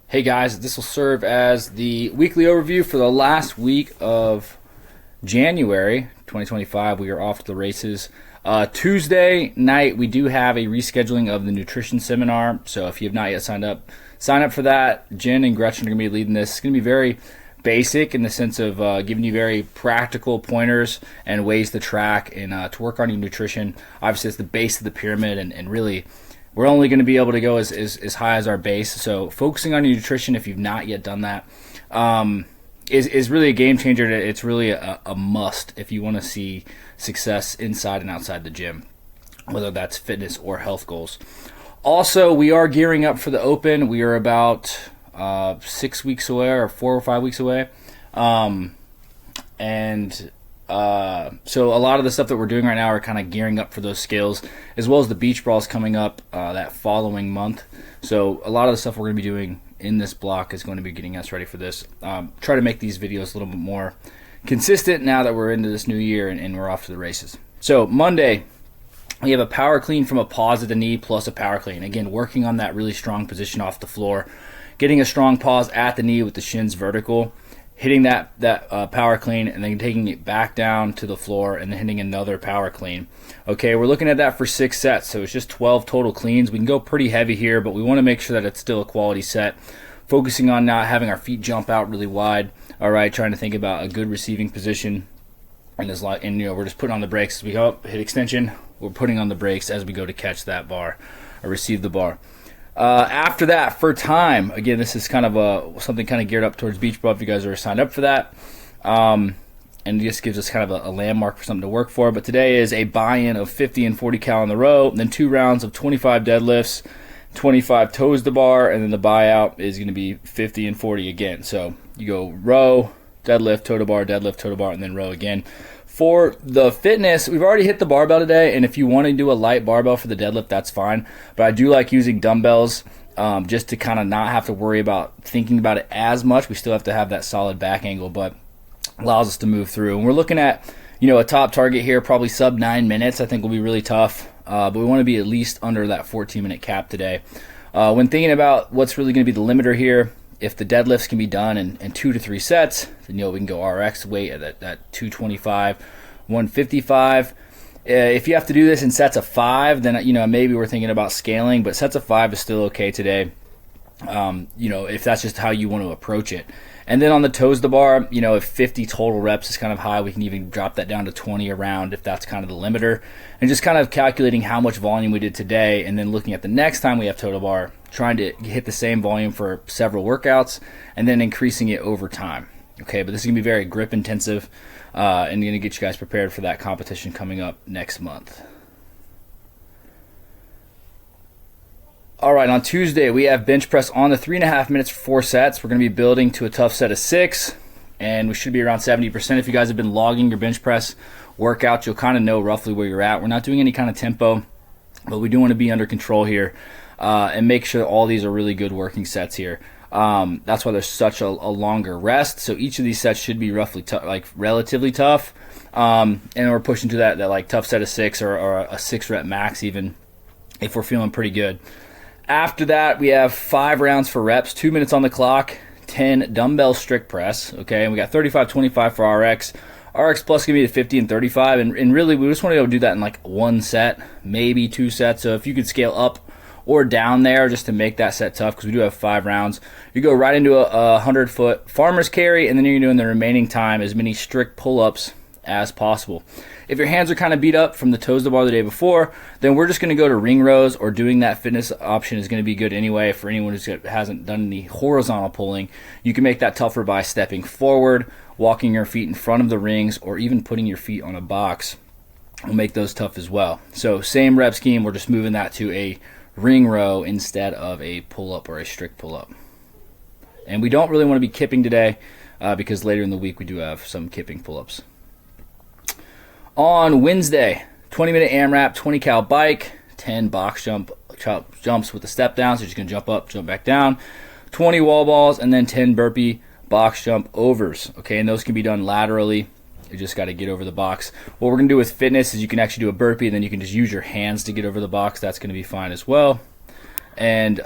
Hey guys, this will serve as the weekly overview for the last week of January 2025. We are off to the races. Tuesday night, we do have a rescheduling of the nutrition seminar. So if you have not yet signed up, sign up for that. Jen and Gretchen are going to be leading this. It's going to be very basic in the sense of giving you very practical pointers and ways to track and to work on your nutrition. Obviously, it's the base of the pyramid, and really, we're only going to be able to go as high as our base. So focusing on your nutrition, if you've not yet done that, is really a game changer. It's really a must if you want to see success inside and outside the gym, whether that's fitness or health goals. Also, we are gearing up for the Open. We are about 6 weeks away, or 4 or 5 weeks away. So a lot of the stuff that we're doing right now are kind of gearing up for those skills, as well as the beach brawls coming up that following month. So a lot of the stuff we're going to be doing in this block is going to be getting us ready for this. Try to make these videos a little bit more consistent now that we're into this new year and we're off to the races. So Monday, we have a power clean from a pause at the knee plus a power clean. Again, working on that really strong position off the floor, getting a strong pause at the knee with the shins vertical, hitting that power clean, and then taking it back down to the floor and then hitting another power clean. Okay, we're looking at that for 6 sets, so it's just 12 total cleans. We can go pretty heavy here, but we want to make sure that it's still a quality set, focusing on not having our feet jump out really wide. All right, trying to think about a good receiving position, and we're just putting on the brakes as we go up, hit extension. We're putting on the brakes as we go to catch that bar or receive the bar. After that, for time, again, this is kind of something kind of geared up towards beach brawl if you guys are signed up for that. And it just gives us kind of a landmark for something to work for. But today is a buy-in of 50 and 40 cal on the row, and then 2 rounds of 25 deadlifts, 25 toes to bar, and then the buyout is going to be 50 and 40 again. So you go row, deadlift, toe to bar, deadlift, toe to bar, and then row again. For the fitness, we've already hit the barbell today, and if you want to do a light barbell for the deadlift, that's fine. But I do like using dumbbells just to kind of not have to worry about thinking about it as much. We still have to have that solid back angle, but allows us to move through. And we're looking at, a top target here, probably sub 9 minutes. I think will be really tough, but we want to be at least under that 14-minute cap today. When thinking about what's really going to be the limiter here, if the deadlifts can be done in 2 to 3 sets, then we can go RX weight at that 225, 155. If you have to do this in sets of 5, then maybe we're thinking about scaling, but sets of 5 is still okay today. If that's just how you want to approach it. And then on the toes to bar, if 50 total reps is kind of high, we can even drop that down to 20 a round if that's kind of the limiter. And just kind of calculating how much volume we did today, and then looking at the next time we have toe to bar, trying to hit the same volume for several workouts, and then increasing it over time. Okay, but this is going to be very grip intensive, and going to get you guys prepared for that competition coming up next month. All right, on Tuesday, we have bench press on the 3.5 minutes for 4 sets. We're going to be building to a tough set of 6, and we should be around 70%. If you guys have been logging your bench press workouts, you'll kind of know roughly where you're at. We're not doing any kind of tempo, but we do want to be under control here and make sure all these are really good working sets here. That's why there's such a longer rest. So each of these sets should be roughly relatively tough, and we're pushing to that like tough set of 6 or a 6 rep max even if we're feeling pretty good. After that, we have 5 rounds for reps, 2 minutes on the clock, 10 dumbbell strict press, okay, and we got 35-25 for RX. RX plus can be at 50 and 35, and really we just want to go do that in like 1 set, maybe 2 sets. So if you could scale up or down there just to make that set tough, because we do have 5 rounds, you go right into a 100-foot farmer's carry, and then you're doing the remaining time as many strict pull-ups as possible. If your hands are kind of beat up from the toes to bar the day before, then we're just going to go to ring rows, or doing that fitness option is going to be good anyway for anyone who hasn't done any horizontal pulling. You can make that tougher by stepping forward, walking your feet in front of the rings, or even putting your feet on a box will make those tough as well. So same rep scheme, we're just moving that to a ring row instead of a pull-up or a strict pull-up. And we don't really want to be kipping today because later in the week we do have some kipping pull-ups. On Wednesday, 20-minute AMRAP, 20 cal bike, 10 box jumps with the step down, so you're just going to jump up, jump back down, 20 wall balls, and then 10 burpee box jump overs. Okay, and those can be done laterally. You just got to get over the box. What we're going to do with fitness is you can actually do a burpee, and then you can just use your hands to get over the box. That's going to be fine as well. And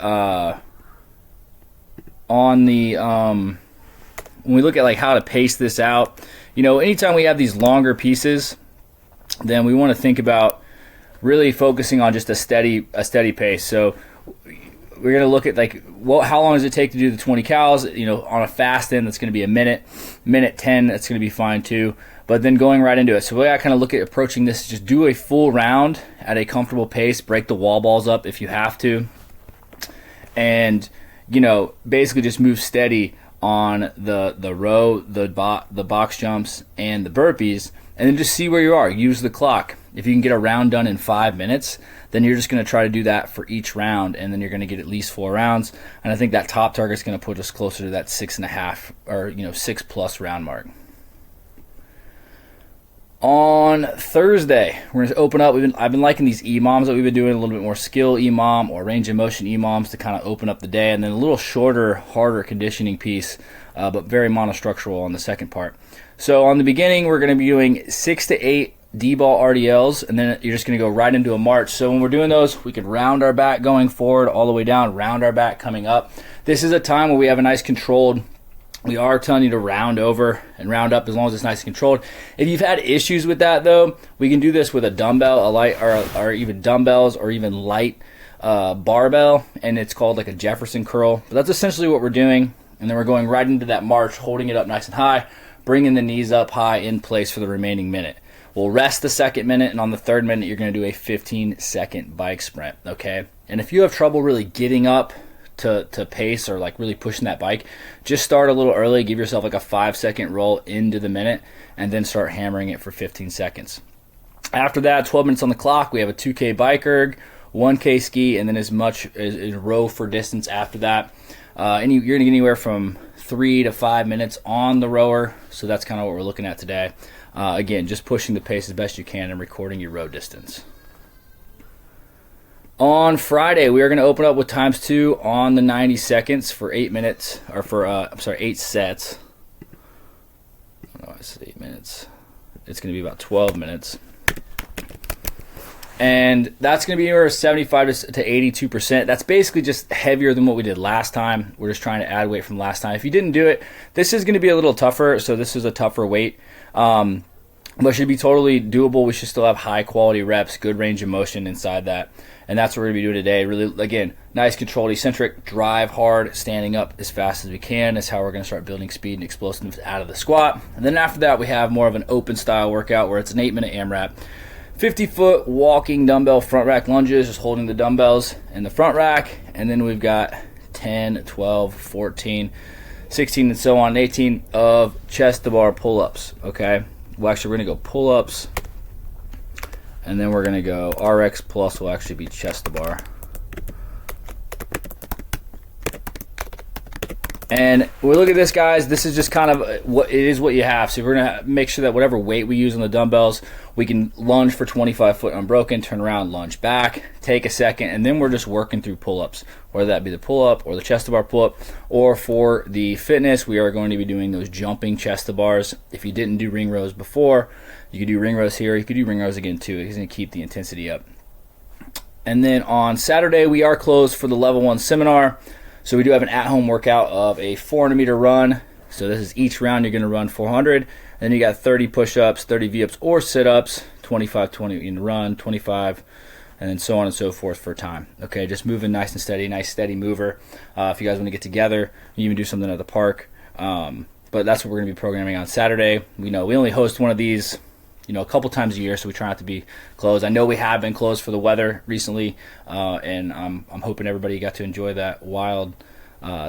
on the when we look at like how to pace this out, anytime we have these longer pieces, then we want to think about really focusing on just a steady pace. So we're going to look at like how long does it take to do the 20 cals? On a fast end, that's going to be a minute 10. That's going to be fine too. But then going right into it. So we got to kind of look at approaching this. Just do a full round at a comfortable pace. Break the wall balls up if you have to, and basically just move steady on the row, the box jumps, and the burpees, and then just see where you are. Use the clock. If you can get a round done in 5 minutes, then you're just going to try to do that for each round, and then you're going to get at least 4 rounds. And I think that top target is going to put us closer to that 6.5 or 6+ round mark. On Thursday, we're going to open up. I've been liking these EMOMs that we've been doing, a little bit more skill EMOM or range of motion EMOMs to kind of open up the day, and then a little shorter, harder conditioning piece, but very monostructural on the second part. So on the beginning, we're going to be doing 6 to 8 D-ball RDLs, and then you're just going to go right into a march. So when we're doing those, we could round our back going forward all the way down, round our back coming up. This is a time where we have a nice controlled. We are telling you to round over and round up as long as it's nice and controlled. If you've had issues with that, though, we can do this with a dumbbell, a light, or even dumbbells, or even light barbell, and it's called like a Jefferson curl. But that's essentially what we're doing, and then we're going right into that march, holding it up nice and high, bringing the knees up high in place for the remaining minute. We'll rest the second minute, and on the third minute, you're going to do a 15-second bike sprint, okay? And if you have trouble really getting up to pace or like really pushing that bike, just start a little early, give yourself like a 5-second roll into the minute, and then start hammering it for 15 seconds. After that, 12 minutes on the clock, we have a 2K bike erg, 1K ski, and then as much as row for distance after that. You're going to get anywhere from 3 to 5 minutes on the rower, so that's kind of what we're looking at today. Again, just pushing the pace as best you can and recording your row distance. On Friday, we are going to open up with times 2 on the 90 seconds for 8 minutes, or for 8 sets. I said 8 minutes. It's going to be about 12 minutes. And that's going to be anywhere 75 to 82%. That's basically just heavier than what we did last time. We're just trying to add weight from last time. If you didn't do it, this is going to be a little tougher, so this is a tougher weight. But it should be totally doable. We should still have high quality reps, good range of motion inside that. And that's what we're going to be doing today. Really, again, nice controlled eccentric, drive hard, standing up as fast as we can. That's how we're going to start building speed and explosiveness out of the squat. And then after that, we have more of an open style workout where it's an 8-minute AMRAP. 50-foot walking dumbbell front rack lunges, just holding the dumbbells in the front rack. And then we've got 10, 12, 14, 16, and so on, 18 of chest to bar pull-ups, okay? Well, actually, we're going to go pull-ups, and then we're going to go RX plus will actually be chest to bar. And we look at this, guys. This is just kind of what you have. So we're going to make sure that whatever weight we use on the dumbbells, we can lunge for 25 foot unbroken, turn around, lunge back, take a second, and then we're just working through pull-ups, whether that be the pull-up or the chest to bar pull-up, or for the fitness, we are going to be doing those jumping chest to bars. If you didn't do ring rows before, you could do ring rows here. You could do ring rows again too. It's going to keep the intensity up. And then on Saturday, we are closed for the level 1 seminar. So we do have an at-home workout of a 400-meter run. So this is each round you're going to run 400. And then you got 30 push-ups, 30 V-ups or sit-ups, 25, 20 in the run, 25, and then so on and so forth for time. Okay, just moving nice and steady, nice steady mover. If you guys want to get together, you even do something at the park. But that's what we're going to be programming on Saturday. We only host one of these a couple times a year, so we try not to be closed. I know we have been closed for the weather recently, and I'm hoping everybody got to enjoy that wild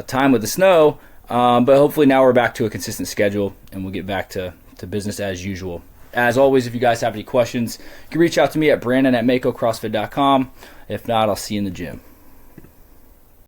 time with the snow. But hopefully now we're back to a consistent schedule, and we'll get back to business as usual. As always, if you guys have any questions, you can reach out to me at brandon@makocrossfit.com. If not, I'll see you in the gym.